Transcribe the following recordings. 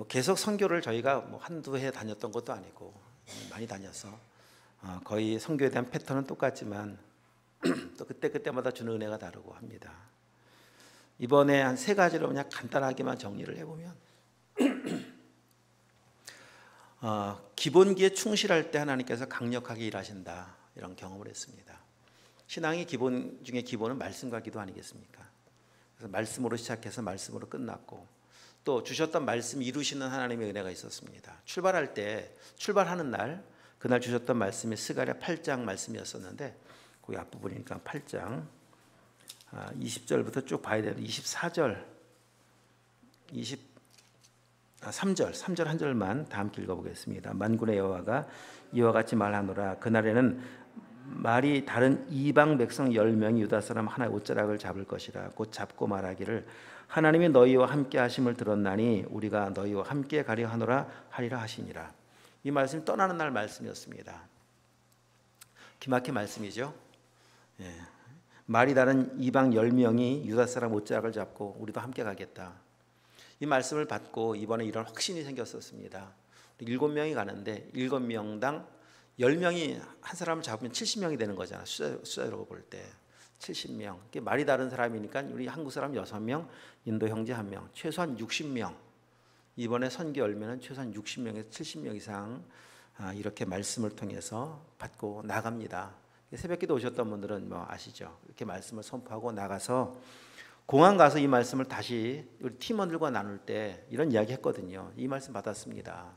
뭐 계속 선교를 저희가 뭐 한두 해 다녔던 것도 아니고 많이 다녀서 거의 선교에 대한 패턴은 똑같지만 또 그때마다 주는 은혜가 다르고 합니다. 이번에 한 세 가지로 그냥 간단하게만 정리를 해보면 기본기에 충실할 때 하나님께서 강력하게 일하신다, 이런 경험을 했습니다. 신앙의 기본 중에 기본은 말씀과 기도 아니겠습니까? 그래서 말씀으로 시작해서 말씀으로 끝났고, 또 주셨던 말씀 이루시는 하나님의 은혜가 있었습니다. 출발할 때, 출발하는 날, 그날 주셨던 말씀이 스가랴 8장 말씀이었었는데, 거기 앞부분이니까 8장 20절부터 쭉 봐야 되는데 24절 3절 한 절만 다 함께 읽어보겠습니다. 만군의 여호와가 이와 같이 말하노라. 그날에는 말이 다른 이방 백성 10명이 유다 사람 하나의 옷자락을 잡을 것이라. 곧 잡고 말하기를 하나님이 너희와 함께 하심을 들었나니 우리가 너희와 함께 가려 하노라 하리라 하시니라. 이 말씀이 떠나는 날 말씀이었습니다. 기막힌 말씀이죠. 말이 다른 이방 10명이 유다 사람 옷자락을 잡고 우리도 함께 가겠다. 이 말씀을 받고 이번에 이런 확신이 생겼었습니다. 7명이 가는데 7명당 10명이 한 사람을 잡으면 70명이 되는 거잖아. 숫자로 볼 때 70명. 말이 다른 사람이니까 우리 한국 사람 6명, 인도 형제 1명, 최소한 60명. 이번에 선교 열매는 최소한 60명에서 70명 이상 이렇게 말씀을 통해서 받고 나갑니다. 새벽기도 오셨던 분들은 뭐 아시죠? 이렇게 말씀을 선포하고 나가서 공항 가서 이 말씀을 다시 우리 팀원들과 나눌 때 이런 이야기 했거든요. 이 말씀 받았습니다.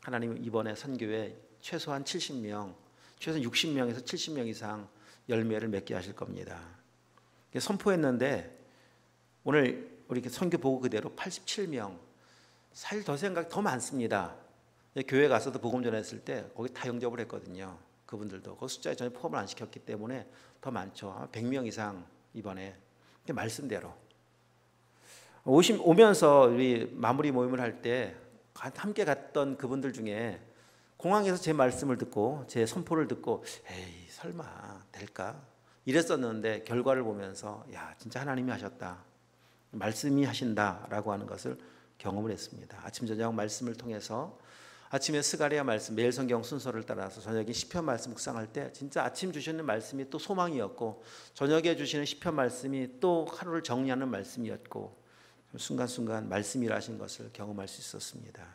하나님 이번에 선교에 최소한 70명, 최소한 60명에서 70명 이상 열매를 맺게 하실 겁니다. 선포했는데 오늘 우리 선교 보고 그대로 87명, 사실 더 많습니다. 교회 가서도 복음 전했을 때 거기 다 영접을 했거든요. 그분들도 그 숫자에 전혀 포함을 안 시켰기 때문에 더 많죠. 100명 이상 이번에 말씀대로 오면서 우리 마무리 모임을 할 때 함께 갔던 그분들 중에 공항에서 제 말씀을 듣고 제 선포를 듣고 에이 설마 될까 이랬었는데 결과를 보면서 야 진짜 하나님이 하셨다, 말씀이 하신다라고 하는 것을 경험을 했습니다. 아침 저녁 말씀을 통해서 아침에 스가랴 말씀, 매일 성경 순서를 따라서 저녁에 시편 말씀 묵상할 때 진짜 아침 주시는 말씀이 또 소망이었고 저녁에 주시는 시편 말씀이 또 하루를 정리하는 말씀이었고 순간순간 말씀이 일하신 것을 경험할 수 있었습니다.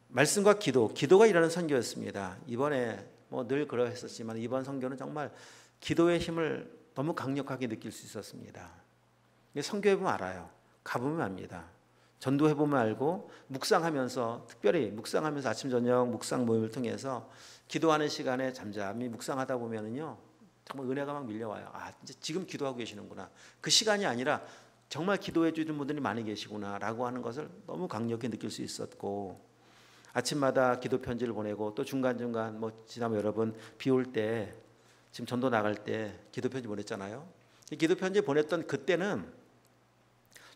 말씀과 기도가 일하는 선교였습니다. 이번에 뭐 늘 그러했었지만 이번 선교는 정말 기도의 힘을 너무 강력하게 느낄 수 있었습니다. 선교해보면 알아요. 가보면 압니다. 전도해보면 알고 묵상하면서 특별히 묵상하면서 아침 저녁 묵상 모임을 통해서 기도하는 시간에 잠잠히 묵상하다 보면은요 정말 은혜가 막 밀려와요. 아 이제 지금 기도하고 계시는구나. 그 시간이 아니라 정말 기도해 주는 분들이 많이 계시구나라고 하는 것을 너무 강력히 느낄 수 있었고 아침마다 기도 편지를 보내고 또 중간중간 뭐 지난번 여러분 비 올 때 지금 전도 나갈 때 기도 편지 보냈잖아요. 이 기도 편지 보냈던 그때는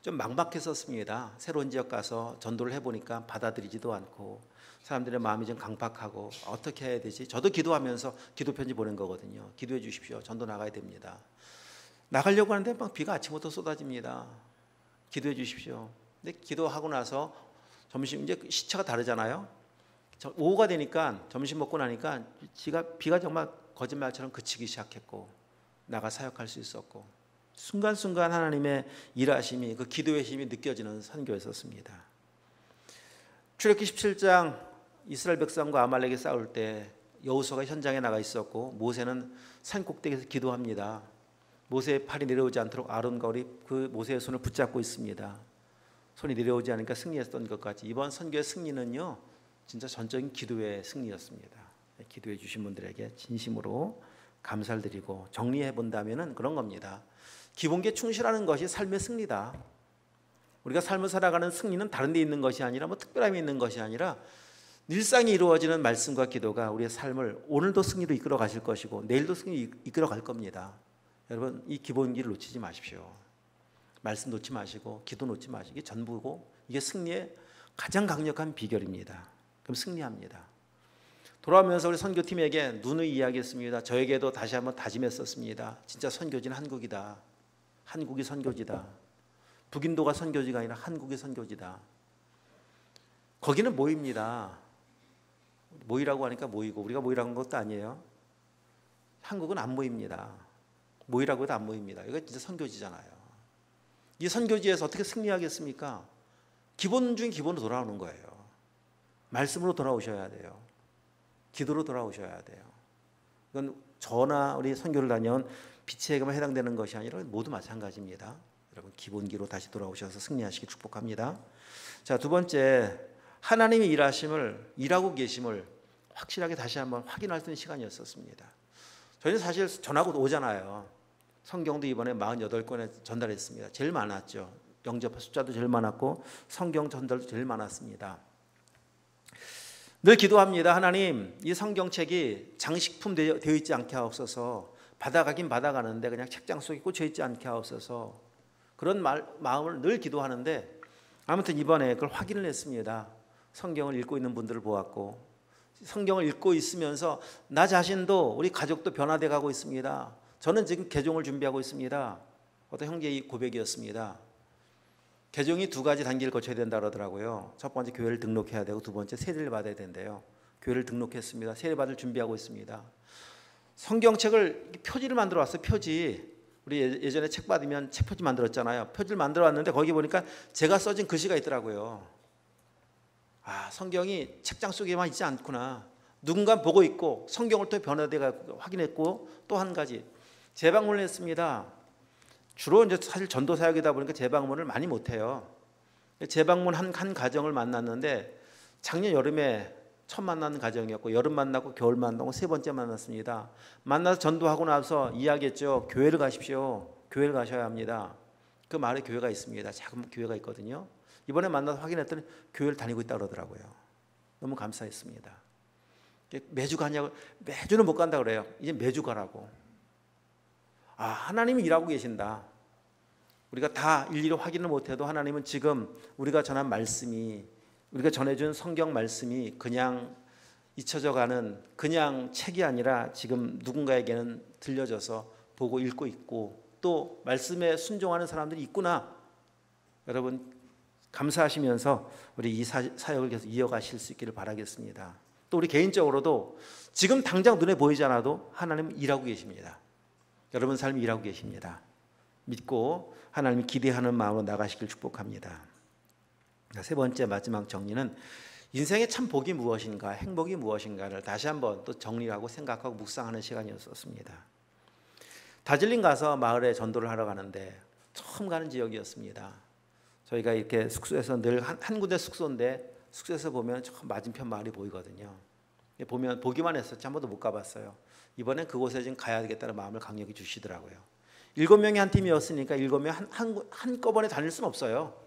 좀 막막했었습니다. 새로운 지역 가서 전도를 해보니까 받아들이지도 않고 사람들의 마음이 좀 강팍하고 어떻게 해야 되지? 저도 기도하면서 기도 편지 보낸 거거든요. 기도해 주십시오. 전도 나가야 됩니다. 나가려고 하는데 막 비가 아침부터 쏟아집니다. 기도해 주십시오. 근데 기도하고 나서 점심 이제 시차가 다르잖아요. 오후가 되니까 점심 먹고 나니까 비가 정말 거짓말처럼 그치기 시작했고 나가 사역할 수 있었고 순간순간 하나님의 일하심이 그 기도의 힘이 느껴지는 선교였었습니다. 출애굽기 17장 이스라엘 백성과 아말렉이 싸울 때 여호수아가 현장에 나가 있었고 모세는 산 꼭대기에서 기도합니다. 모세의 팔이 내려오지 않도록 아론과 우리 그 모세의 손을 붙잡고 있습니다. 손이 내려오지 않으니까 승리했던 것 같이 이번 선교의 승리는요 진짜 전적인 기도의 승리였습니다. 기도해 주신 분들에게 진심으로 감사를 드리고 정리해 본다면은 그런 겁니다. 기본기에 충실하는 것이 삶의 승리다. 우리가 삶을 살아가는 승리는 다른 데 있는 것이 아니라 뭐 특별함이 있는 것이 아니라 일상이 이루어지는 말씀과 기도가 우리의 삶을 오늘도 승리로 이끌어 가실 것이고 내일도 승리 이끌어 갈 겁니다. 여러분 이 기본기를 놓치지 마십시오. 말씀 놓지 마시고 기도 놓지 마시고 이게 전부고 이게 승리의 가장 강력한 비결입니다. 그럼 승리합니다. 돌아오면서 우리 선교팀에게 누누이 이야기했습니다. 저에게도 다시 한번 다짐했었습니다. 진짜 선교지는 한국이다. 한국이 선교지다. 북인도가 선교지가 아니라 한국이 선교지다. 거기는 모입니다. 모이라고 하니까 모이고 우리가 모이라고 한 것도 아니에요. 한국은 안 모입니다. 모이라고 해도 안 모입니다. 이거 진짜 선교지잖아요. 이 선교지에서 어떻게 승리하겠습니까? 기본 중에 기본으로 돌아오는 거예요. 말씀으로 돌아오셔야 돼요. 기도로 돌아오셔야 돼요. 이건 저나 우리 선교를 다녀온 빛에게만 해당되는 것이 아니라 모두 마찬가지입니다. 여러분 기본기로 다시 돌아오셔서 승리하시길 축복합니다. 자, 두 번째, 하나님의 일하고 계심을 확실하게 다시 한번 확인할 수 있는 시간이었었습니다. 저희는 사실 전하고 오잖아요. 성경도 이번에 48권에 전달했습니다. 제일 많았죠. 영접 숫자도 제일 많았고 성경 전달도 제일 많았습니다. 늘 기도합니다. 하나님, 이 성경책이 장식품 되어 있지 않게 하옵소서. 받아가긴 받아가는데 그냥 책장 속에 꽂혀 있지 않게 하옵소서. 그런 마음을 늘 기도하는데 아무튼 이번에 그걸 확인을 했습니다. 성경을 읽고 있는 분들을 보았고 성경을 읽고 있으면서 나 자신도 우리 가족도 변화돼 가고 있습니다. 저는 지금 개종을 준비하고 있습니다. 어떤 형제의 고백이었습니다. 개종이 두 가지 단계를 거쳐야 된다 그러더라고요. 첫 번째 교회를 등록해야 되고 두 번째 세례를 받아야 된대요. 교회를 등록했습니다. 세례 받을 준비하고 있습니다. 성경책을 표지를 만들어 왔어요. 표지. 우리 예전에 책 받으면 책 표지 만들었잖아요. 표지를 만들어 왔는데 거기 보니까 제가 써진 글씨가 있더라고요. 아, 성경이 책장 속에만 있지 않구나. 누군가 보고 있고 성경을 통해 변화되고 확인했고 또 한 가지 재방문을 했습니다. 주로 이제 사실 전도 사역이다 보니까 재방문을 많이 못해요. 재방문 한 가정을 만났는데 작년 여름에 처음 만난 가정이었고 여름 만났고 겨울 만나고 세 번째 만났습니다. 만나서 전도하고 나서 이야기했죠. 교회를 가십시오. 교회를 가셔야 합니다. 그 마을에 교회가 있습니다. 작은 교회가 있거든요. 이번에 만나서 확인했더니 교회를 다니고 있다고 그러더라고요. 너무 감사했습니다. 매주 가냐고. 매주는 못 간다 그래요. 이제 매주 가라고. 아, 하나님이 일하고 계신다. 우리가 다 일일이 확인을 못해도 하나님은 지금 우리가 전한 말씀이, 우리가 전해준 성경 말씀이 그냥 잊혀져가는 그냥 책이 아니라 지금 누군가에게는 들려져서 보고 읽고 있고 또 말씀에 순종하는 사람들이 있구나. 여러분 감사하시면서 우리 이 사역을 계속 이어가실 수 있기를 바라겠습니다. 또 우리 개인적으로도 지금 당장 눈에 보이지 않아도 하나님은 일하고 계십니다. 여러분 삶이 일하고 계십니다. 믿고 하나님이 기대하는 마음으로 나가시길 축복합니다. 세 번째 마지막 정리는 인생의 참 복이 무엇인가, 행복이 무엇인가를 다시 한번 또 정리하고 생각하고 묵상하는 시간이었습니다. 다즐링 가서 마을에 전도를 하러 가는데 처음 가는 지역이었습니다. 저희가 이렇게 숙소에서 늘 한 군데 숙소인데 숙소에서 보면 저 맞은편 마을이 보이거든요. 보면 보기만 했었지 한 번도 못 가봤어요. 이번엔 그곳에 좀 가야 되겠다는 마음을 강력히 주시더라고요. 7명이 한 팀이었으니까 7명 한꺼번에 다닐 수는 없어요.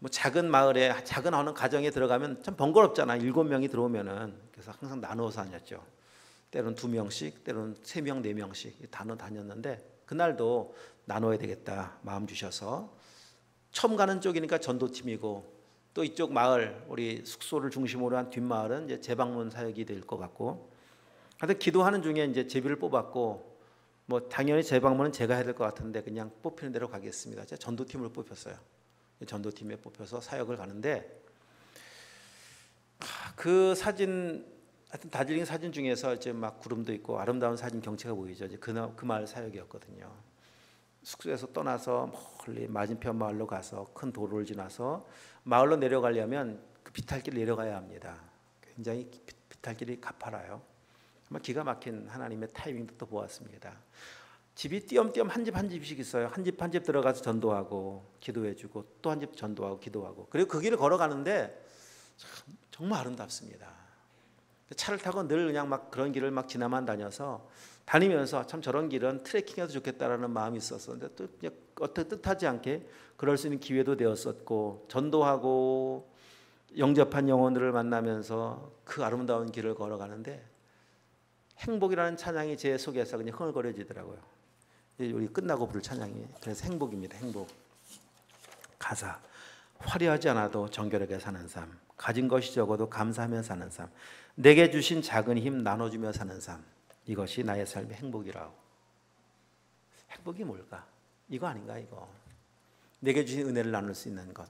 뭐 작은 마을에 작은 어느 가정에 들어가면 참 번거롭잖아. 7명이 들어오면은. 그래서 항상 나누어서 다녔죠. 때로는 2명씩, 때로는 3명, 4명씩 다녔는데 그날도 나눠야 되겠다 마음 주셔서 처음 가는 쪽이니까 전도팀이고 또 이쪽 마을 우리 숙소를 중심으로 한 뒷마을은 이제 재방문 사역이 될 것 같고 하여튼 기도하는 중에 이제 제비를 뽑았고 뭐 당연히 재방문은 제가 해야 될 것 같은데 그냥 뽑히는 대로 가겠습니다. 제가 전도팀으로 뽑혔어요. 전도팀에 뽑혀서 사역을 가는데 그 사진 하여튼 다즐링 사진 중에서 이제 막 구름도 있고 아름다운 사진 경치가 보이죠. 이제 그 마을 사역이었거든요. 숙소에서 떠나서 멀리 맞은편 마을로 가서 큰 도로를 지나서 마을로 내려가려면 그 비탈길을 내려가야 합니다. 굉장히 비탈길이 가파라요. 정말 기가 막힌 하나님의 타이밍도 또 보았습니다. 집이 띄엄띄엄 한 집 한 집씩 있어요. 한 집 한 집 들어가서 전도하고 기도해주고 또 한 집 전도하고 기도하고 그리고 그 길을 걸어가는데 정말 아름답습니다. 차를 타고 늘 그냥 막 그런 길을 막 지나만 다니면서 참 저런 길은 트레킹해도 좋겠다라는 마음이 있었는데 또 어떻게 뜻하지 않게 그럴 수 있는 기회도 되었었고 전도하고 영접한 영혼들을 만나면서 그 아름다운 길을 걸어가는데 행복이라는 찬양이 제 속에서 그냥 흥얼거려지더라고요. 우리 끝나고 부를 찬양이 그래서 행복입니다. 행복. 가사 화려하지 않아도 정결하게 사는 삶, 가진 것이 적어도 감사하며 사는 삶, 내게 주신 작은 힘 나눠주며 사는 삶, 이것이 나의 삶의 행복이라고. 행복이 뭘까? 이거 아닌가 이거. 내게 주신 은혜를 나눌 수 있는 것.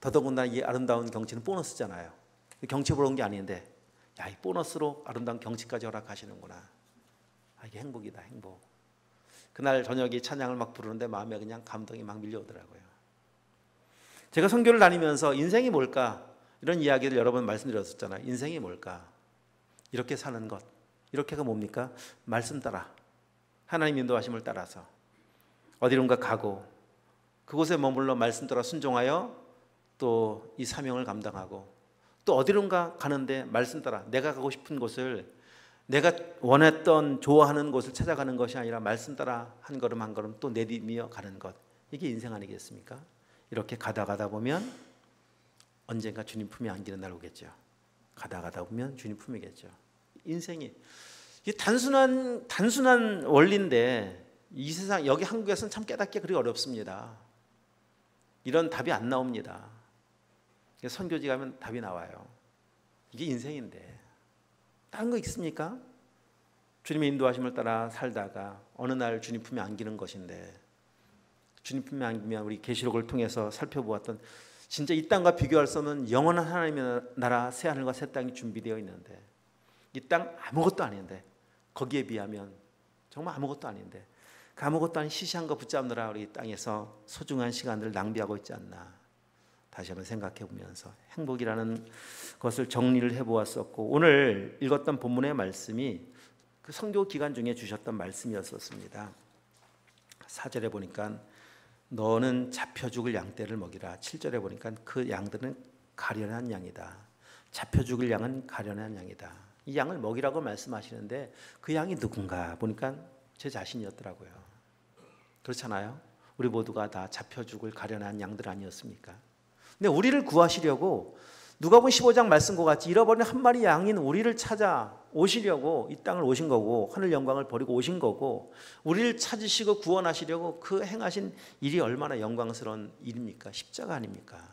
더더군다나 이 아름다운 경치는 보너스잖아요. 경치 보러 온 게 아닌데 야, 이 보너스로 아름다운 경치까지 허락하시는구나. 아, 이게 행복이다, 행복. 그날 저녁에 찬양을 막 부르는데 마음에 그냥 감동이 막 밀려오더라고요. 제가 선교를 다니면서 인생이 뭘까? 이런 이야기를 여러 번 말씀드렸었잖아요. 인생이 뭘까? 이렇게 사는 것. 이렇게가 뭡니까? 말씀 따라. 하나님 인도하심을 따라서 어디론가 가고 그곳에 머물러 말씀 따라 순종하여 또 이 사명을 감당하고 또 어디론가 가는데 말씀 따라 내가 가고 싶은 곳을 내가 원했던 좋아하는 곳을 찾아가는 것이 아니라 말씀 따라 한 걸음 한 걸음 또 내디디며 가는 것. 이게 인생 아니겠습니까? 이렇게 가다 보면 언젠가 주님 품에 안기는 날 오겠죠. 가다 보면 주님 품이겠죠. 인생이 이게 단순한 원리인데 이 세상 여기 한국에서는 참 깨닫기 그리 어렵습니다. 이런 답이 안 나옵니다. 선교지 가면 답이 나와요. 이게 인생인데 다른 거 있습니까? 주님의 인도하심을 따라 살다가 어느 날 주님 품에 안기는 것인데 주님 품에 안기면 우리 계시록을 통해서 살펴보았던 진짜 이 땅과 비교할 수 없는 영원한 하나님의 나라 새 하늘과 새 땅이 준비되어 있는데 이 땅 아무것도 아닌데 거기에 비하면 정말 아무것도 아닌데 그 아무것도 아닌 시시한 거 붙잡느라 우리 땅에서 소중한 시간들을 낭비하고 있지 않나 다시 한번 생각해 보면서 행복이라는 것을 정리를 해보았었고 오늘 읽었던 본문의 말씀이 그 선교 기간 중에 주셨던 말씀이었었습니다. 4절에 보니까 너는 잡혀 죽을 양떼를 먹이라. 7절에 보니까 그 양들은 가련한 양이다. 잡혀 죽을 양은 가련한 양이다. 이 양을 먹이라고 말씀하시는데 그 양이 누군가 보니까 제 자신이었더라고요. 그렇잖아요. 우리 모두가 다 잡혀 죽을 가련한 양들 아니었습니까? 근데 우리를 구하시려고 누가복음 15장 말씀과 같이 잃어버린 한 마리 양인 우리를 찾아 오시려고 이 땅을 오신 거고 하늘 영광을 버리고 오신 거고 우리를 찾으시고 구원하시려고 그 행하신 일이 얼마나 영광스러운 일입니까? 십자가 아닙니까?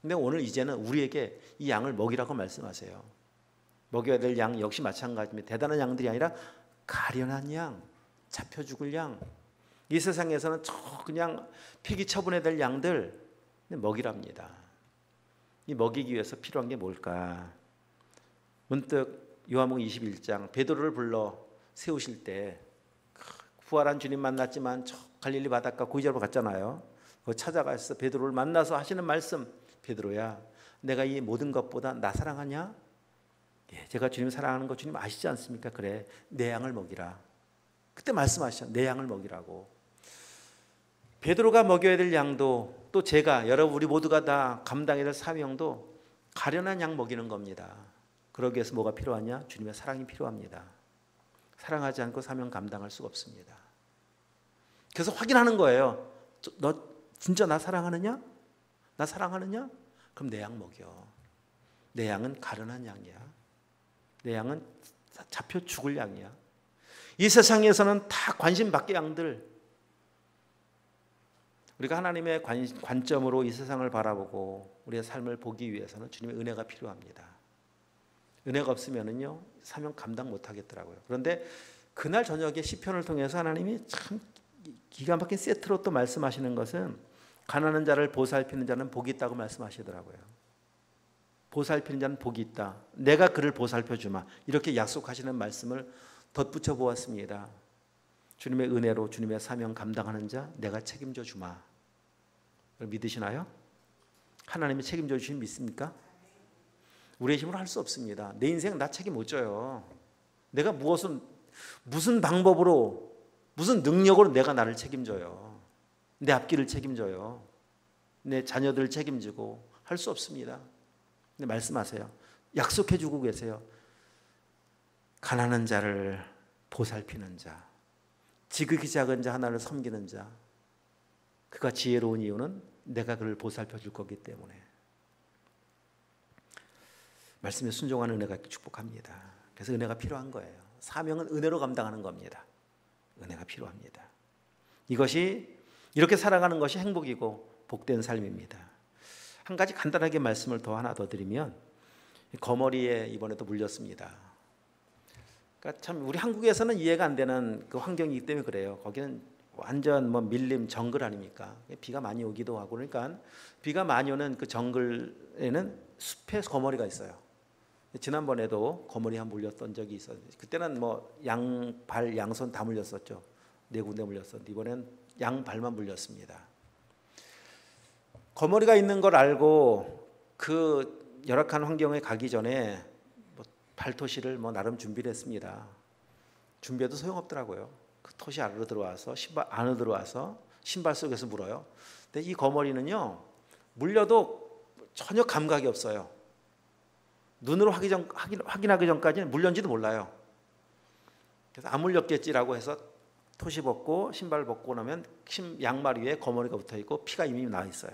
근데 오늘 이제는 우리에게 이 양을 먹이라고 말씀하세요. 먹여야 될 양 역시 마찬가지입니다. 대단한 양들이 아니라 가련한 양, 잡혀 죽을 양. 이 세상에서는 그냥 폐기 처분해야 될 양들 먹이랍니다. 이 먹이기 위해서 필요한 게 뭘까? 문득 요한복음 21장 베드로를 불러 세우실 때 부활한 주님 만났지만 저 갈릴리 바닷가 고기잡으러 갔잖아요. 그 찾아가서 베드로를 만나서 하시는 말씀, 베드로야 내가 이 모든 것보다 나 사랑하냐? 예, 제가 주님 사랑하는 거 주님 아시지 않습니까? 그래 내 양을 먹이라. 그때 말씀하시죠. 내 양을 먹이라고. 베드로가 먹여야 될 양도 또 제가 여러분 우리 모두가 다 감당해야 될 사명도 가련한 양 먹이는 겁니다. 그러기 위해서 뭐가 필요하냐? 주님의 사랑이 필요합니다. 사랑하지 않고 사명 감당할 수가 없습니다. 그래서 확인하는 거예요. 너 진짜 나 사랑하느냐? 나 사랑하느냐? 그럼 내 양 먹여. 내 양은 가련한 양이야. 내 양은 잡혀 죽을 양이야. 이 세상에서는 다 관심 밖의 양들. 우리가 하나님의 관점으로 이 세상을 바라보고 우리의 삶을 보기 위해서는 주님의 은혜가 필요합니다. 은혜가 없으면은요 사명 감당 못 하겠더라고요. 그런데 그날 저녁에 시편을 통해서 하나님이 참 기가 막힌 세트로 또 말씀하시는 것은 가난한 자를 보살피는 자는 복이 있다고 말씀하시더라고요. 보살피는 자는 복이 있다. 내가 그를 보살펴 주마. 이렇게 약속하시는 말씀을 덧붙여 보았습니다. 주님의 은혜로 주님의 사명 감당하는 자 내가 책임져 주마. 믿으시나요? 하나님이 책임져 주시면 믿습니까? 우리의 힘으로 할 수 없습니다. 내 인생 나 책임 못 져요. 내가 무슨 방법으로 무슨 능력으로 내가 나를 책임져요. 내 앞길을 책임져요. 내 자녀들을 책임지고 할 수 없습니다. 근데 말씀하세요. 약속해 주고 계세요. 가난한 자를 보살피는 자, 지극히 작은 자 하나를 섬기는 자, 그가 지혜로운 이유는 내가 그를 보살펴 줄 거기 때문에. 말씀에 순종하는 은혜가 축복합니다. 그래서 은혜가 필요한 거예요. 사명은 은혜로 감당하는 겁니다. 은혜가 필요합니다. 이것이 이렇게 살아가는 것이 행복이고 복된 삶입니다. 한 가지 간단하게 말씀을 하나 더 드리면 거머리에 이번에도 물렸습니다. 그러니까 참 우리 한국에서는 이해가 안 되는 그 환경이기 때문에 그래요. 거기는 완전 뭐 밀림 정글 아닙니까? 비가 많이 오기도 하고 그러니까 비가 많이 오는 그 정글에는 숲에 거머리가 있어요. 지난번에도 거머리 한 물렸던 적이 있어요. 그때는 뭐 양발 양손 다 물렸었죠. 4군데 물렸었는데 이번엔 양발만 물렸습니다. 거머리가 있는 걸 알고 그 열악한 환경에 가기 전에 뭐 발토시를 뭐 나름 준비를 했습니다. 준비해도 소용없더라고요. 그 토시 안으로 들어와서 신발 속에서 물어요. 근데 이 거머리는요 물려도 전혀 감각이 없어요. 눈으로 확인하기 전까지는 물렸는지도 몰라요. 그래서 안 물렸겠지라고 해서 토시 벗고 신발 벗고 나면 양말 위에 거머리가 붙어 있고 피가 이미 나 있어요.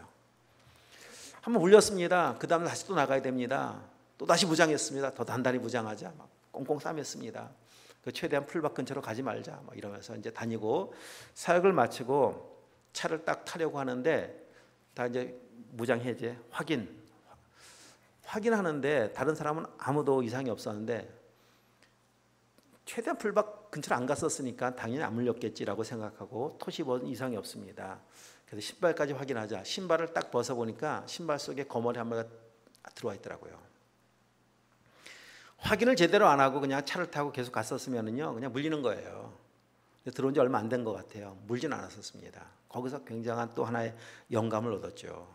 한번 물렸습니다. 그 다음 다시 또 나가야 됩니다. 또 다시 무장했습니다. 더 단단히 무장하자. 막 꽁꽁 싸맸습니다. 최대한 풀밭 근처로 가지 말자. 막 이러면서 이제 다니고 사역을 마치고 차를 딱 타려고 하는데 다 이제 무장 해제 확인하는데 다른 사람은 아무도 이상이 없었는데 최대한 풀밭 근처로 안 갔었으니까 당연히 안 물렸겠지라고 생각하고 토시 벗은 이상이 없습니다. 그래서 신발까지 확인하자. 신발을 딱 벗어보니까 신발 속에 거머리 한 마리가 들어와 있더라고요. 확인을 제대로 안 하고 그냥 차를 타고 계속 갔었으면요 그냥 물리는 거예요. 들어온 지 얼마 안 된 것 같아요. 물진 않았었습니다. 거기서 굉장한 또 하나의 영감을 얻었죠.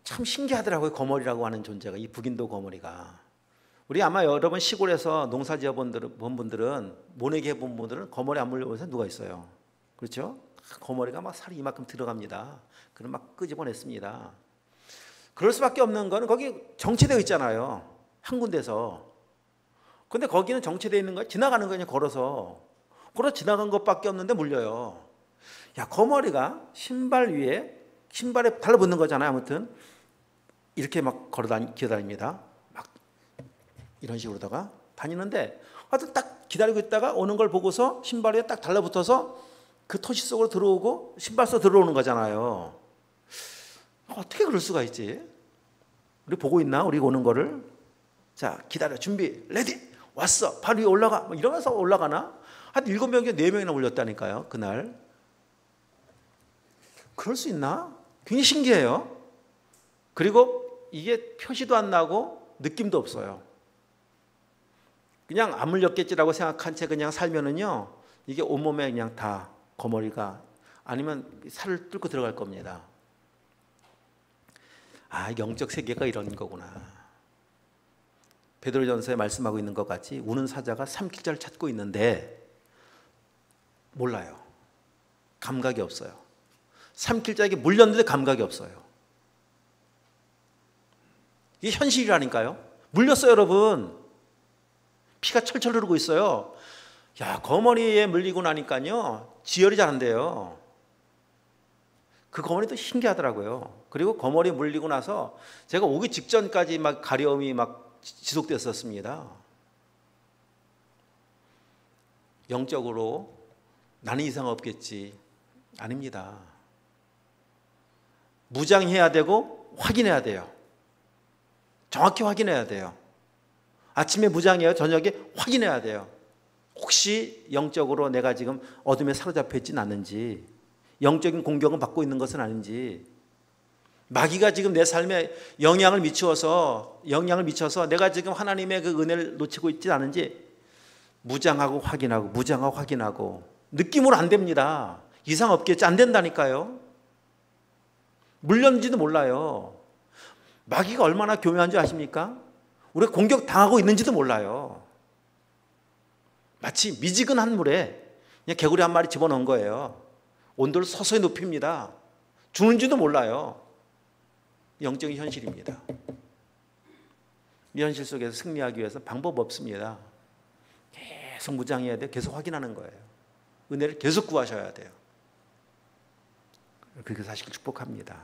참 신기하더라고요. 거머리라고 하는 존재가, 이 북인도 거머리가. 우리 아마 여러분 시골에서 농사 지어본 분들은, 모내기 해본 분들은 거머리 안 물려보면서 누가 있어요? 그렇죠? 거머리가 막 살이 이만큼 들어갑니다. 그럼 막 끄집어냈습니다. 그럴 수밖에 없는 거는 거기 정체되어 있잖아요. 한 군데서. 근데 거기는 정체되어 있는 거야. 지나가는 거냐 걸어 지나간 것밖에 없는데 물려요. 야, 거머리가 신발에 달라붙는 거잖아요. 아무튼 이렇게 막 기어다닙니다. 막 이런 식으로다가 다니는데 하여튼 딱 기다리고 있다가 오는 걸 보고서 신발에 딱 달라붙어서 그 토시 속으로 들어오고 신발 속 들어오는 거잖아요. 어떻게 그럴 수가 있지? 우리 보고 있나? 우리 오는 거를. 자, 기다려. 준비. 레디. 왔어. 발 위에 올라가. 뭐 이러면서 올라가나? 한 7명이 4명이나 올렸다니까요. 그날. 그럴 수 있나? 굉장히 신기해요. 그리고 이게 표시도 안 나고 느낌도 없어요. 그냥 안 물렸겠지라고 생각한 채 그냥 살면은요, 이게 온몸에 그냥 다 거머리가 아니면 살을 뚫고 들어갈 겁니다. 아, 영적 세계가 이런 거구나. 베드로전서에 말씀하고 있는 것 같이 우는 사자가 삼킬자를 찾고 있는데 몰라요. 감각이 없어요. 삼킬자에게 물렸는데 감각이 없어요. 이게 현실이라니까요. 물렸어요, 여러분. 피가 철철 흐르고 있어요. 야, 거머리에 물리고 나니까요, 지혈이 잘 안 돼요. 그 거머리도 신기하더라고요. 그리고 거머리에 물리고 나서 제가 오기 직전까지 막 가려움이 막 지속됐었습니다. 영적으로 나는 이상 없겠지. 아닙니다. 무장해야 되고 확인해야 돼요. 정확히 확인해야 돼요. 아침에 무장해요. 저녁에 확인해야 돼요. 혹시 영적으로 내가 지금 어둠에 사로잡혀 있지는 않는지, 영적인 공격을 받고 있는 것은 아닌지, 마귀가 지금 내 삶에 영향을 미쳐서 내가 지금 하나님의 그 은혜를 놓치고 있지 않은지 무장하고 확인하고 느낌으로 안 됩니다. 이상 없겠지. 안 된다니까요. 물렸는지도 몰라요. 마귀가 얼마나 교묘한 줄 아십니까? 우리가 공격당하고 있는지도 몰라요. 마치 미지근한 물에 그냥 개구리 한 마리 집어넣은 거예요. 온도를 서서히 높입니다. 죽는지도 몰라요. 영적인 현실입니다. 이 현실 속에서 승리하기 위해서 방법 없습니다. 계속 무장해야 돼요. 계속 확인하는 거예요. 은혜를 계속 구하셔야 돼요. 그렇게 사실 축복합니다.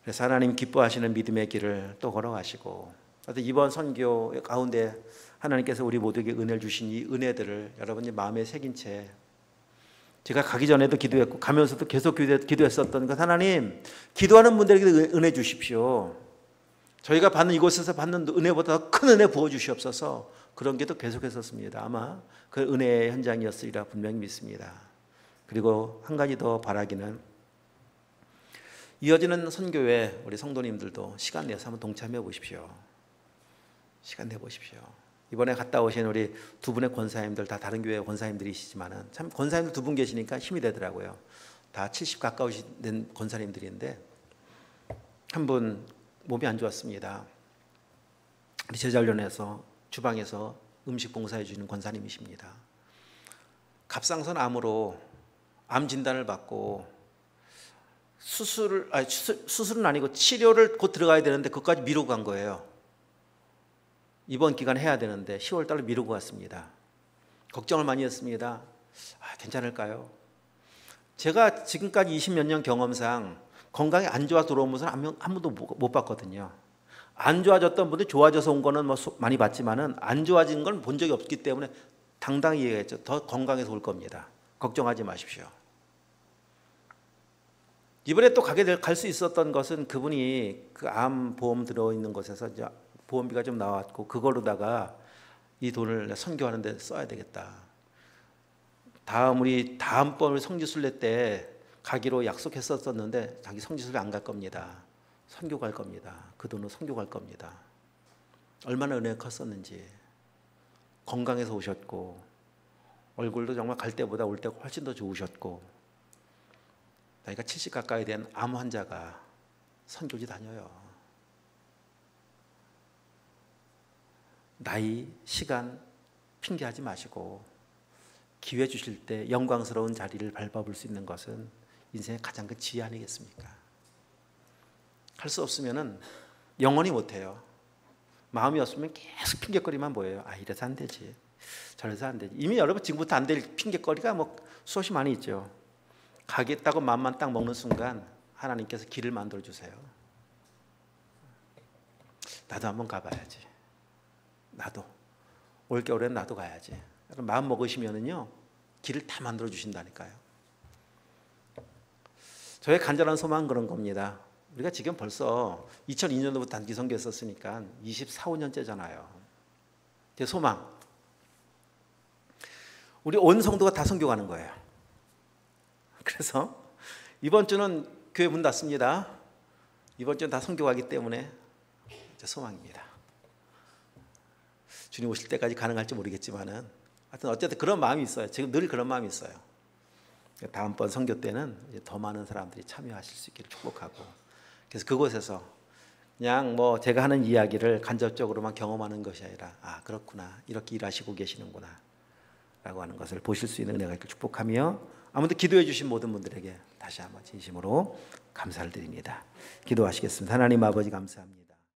그래서 하나님 기뻐하시는 믿음의 길을 또 걸어가시고, 이번 선교 가운데 하나님께서 우리 모두에게 은혜를 주신 이 은혜들을 여러분이 마음에 새긴 채, 제가 가기 전에도 기도했고 가면서도 계속 기도했었던 것, 하나님 기도하는 분들에게 은혜 주십시오. 저희가 받는 이곳에서 받는 은혜보다 더 큰 은혜 부어주시옵소서. 그런 게 또 계속했었습니다. 아마 그 은혜의 현장이었으리라 분명히 믿습니다. 그리고 한 가지 더 바라기는 이어지는 선교회 우리 성도님들도 시간 내서 한번 동참해 보십시오. 시간 내 보십시오. 이번에 갔다 오신 우리 두 분의 권사님들 다 다른 교회 권사님들이시지만은 참 권사님들 두 분 계시니까 힘이 되더라고요. 다 70 가까우신 권사님들인데 한 분 몸이 안 좋았습니다. 우리 제자훈련에서 주방에서 음식 봉사해 주는 권사님이십니다. 갑상선 암으로 암 진단을 받고 수술은 아니고 치료를 곧 들어가야 되는데 그것까지 미루고 간 거예요. 이번 기간 해야 되는데 10월 달로 미루고 갔습니다. 걱정을 많이 했습니다. 괜찮을까요? 제가 지금까지 20몇 년 경험상 건강이 안 좋아 들어온 분은 한 번도 못 봤거든요. 안 좋아졌던 분들 좋아져서 온 거는 뭐 많이 봤지만은 안 좋아진 건 본 적이 없기 때문에 당당히 얘기했죠. 더 건강해서 올 겁니다. 걱정하지 마십시오. 이번에 또 갈 수 있었던 것은 그분이 그 암 보험 들어있는 곳에서 이제 보험비가 좀 나왔고 그걸로다가 이 돈을 선교하는 데 써야 되겠다. 다음번 성지순례 때 가기로 약속했었는데 자기 성지순례 안 갈 겁니다. 선교 갈 겁니다. 그 돈으로 선교 갈 겁니다. 얼마나 은혜가 컸었는지. 건강해서 오셨고 얼굴도 정말 갈 때보다 올 때가 훨씬 더 좋으셨고 나이가 70 가까이 된 암 환자가 선교지 다녀요. 나이, 시간 핑계하지 마시고 기회 주실 때 영광스러운 자리를 밟아볼 수 있는 것은 인생의 가장 큰 지혜 아니겠습니까? 할 수 없으면은 영원히 못해요. 마음이 없으면 계속 핑계거리만 보여요. 이래서 안 되지. 저래서 안 되지. 이미 여러분 지금부터 안 될 핑계거리가 뭐 수없이 많이 있죠. 가겠다고 맘만 딱 먹는 순간 하나님께서 길을 만들어 주세요. 나도 한번 가봐야지. 나도 올겨울엔 나도 가야지. 마음 먹으시면은요 길을 다 만들어 주신다니까요. 저의 간절한 소망은 그런 겁니다. 우리가 지금 벌써 2002년도부터 단기 선교했었으니까 24, 5년째잖아요. 제 소망. 우리 온 성도가 다 선교 가는 거예요. 그래서 이번 주는 교회 문 닫습니다. 이번 주는 다 선교 가기 때문에 제 소망입니다. 주님 오실 때까지 가능할지 모르겠지만은 하여튼 어쨌든 그런 마음이 있어요. 지금 늘 그런 마음이 있어요. 다음번 선교 때는 이제 더 많은 사람들이 참여하실 수 있기를 축복하고 그래서 그곳에서 그냥 뭐 제가 하는 이야기를 간접적으로만 경험하는 것이 아니라 그렇구나 이렇게 일하시고 계시는구나 라고 하는 것을 보실 수 있는 은혜가 있기를 축복하며 아무튼 기도해 주신 모든 분들에게 다시 한번 진심으로 감사를 드립니다. 기도하시겠습니다. 하나님 아버지 감사합니다.